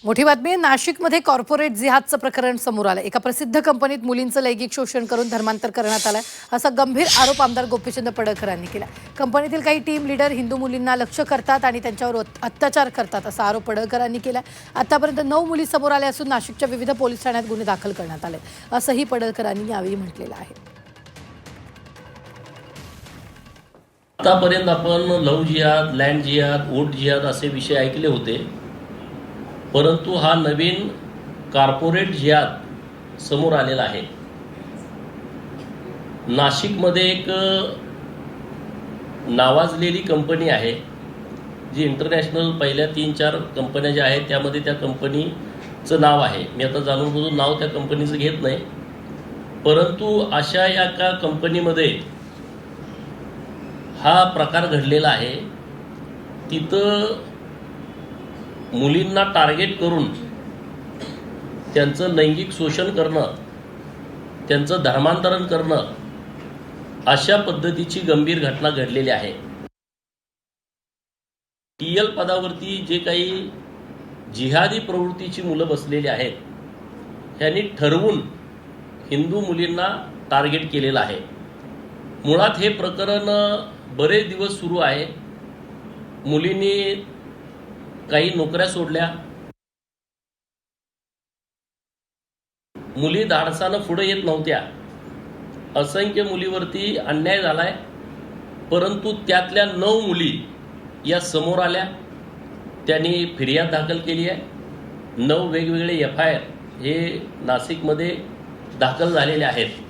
मोठी बातमी नाशिकमध्ये कॉर्पोरेट जिहादचं प्रकरण समोर आलं। एका प्रसिद्ध कंपनीत मुलींचं लैंगिक शोषण करून धर्मांतर करण्यात आलंय असा गंभीर आरोप आमदार गोपीचंद पडळकरांनी केला। कंपनीतील काही टीम लीडर हिंदू मुलींना लक्ष्य करतात आणि त्यांच्यावर अत्याचार करतात असा आरोप पडळकरांनी केला। आतापर्यंत 9 मुली समोर आल्या असून नाशिकच्या विविध पोलीस ठाण्यात गुन्हे दाखल करण्यात आले असंही पडळकरांनी यावेळी म्हटलेलं आहे। आतापर्यंत आपण लव्ह जिहाद, लँड जिहाद, वोट जिहाद असे विषय ऐकले होते, परंतु हा नवीन कॉर्पोरेट जिहाद समोर आलेला आहे। नाशिकमध्ये एक नावाजलेली कंपनी आहे जी इंटरनॅशनल पहिल्या 3-4 कंपन्या ज्या आहेत त्यामध्ये त्या कंपनीचं नाव आहे। मी आता जाणून बुजून नाव त्या कंपनीचं घेत नाही, परंतु अशा एका कंपनीमध्ये हा प्रकार घडलेला आहे। तिथं मुलींना टार्गेट करून त्यांचं लैंगिक शोषण करणं, त्यांचं धर्मांतरण करणं अशा पद्धतीची गंभीर घटना घडलेली आहे। टीएल पदावरती जे काही जिहादी प्रवृत्तीची मुलं बसलेली आहेत त्यांनी ठरवून हिंदू मुलींना टार्गेट केलेलं आहे। मुळात हे प्रकरण बरेच दिवस सुरू आहे। मुलींनी काही नोकऱ्या सोडल्या, मुली धाडसानं पुढे येत नव्हत्या, असंख्य मुलीवरती अन्याय झालाय, परंतु त्यातल्या 9 मुली या समोर आल्या। त्यांनी फिर्याद दाखल केली आहे। 9 वेगवेगळे FIR हे नाशिकमध्ये दाखल झालेले आहेत।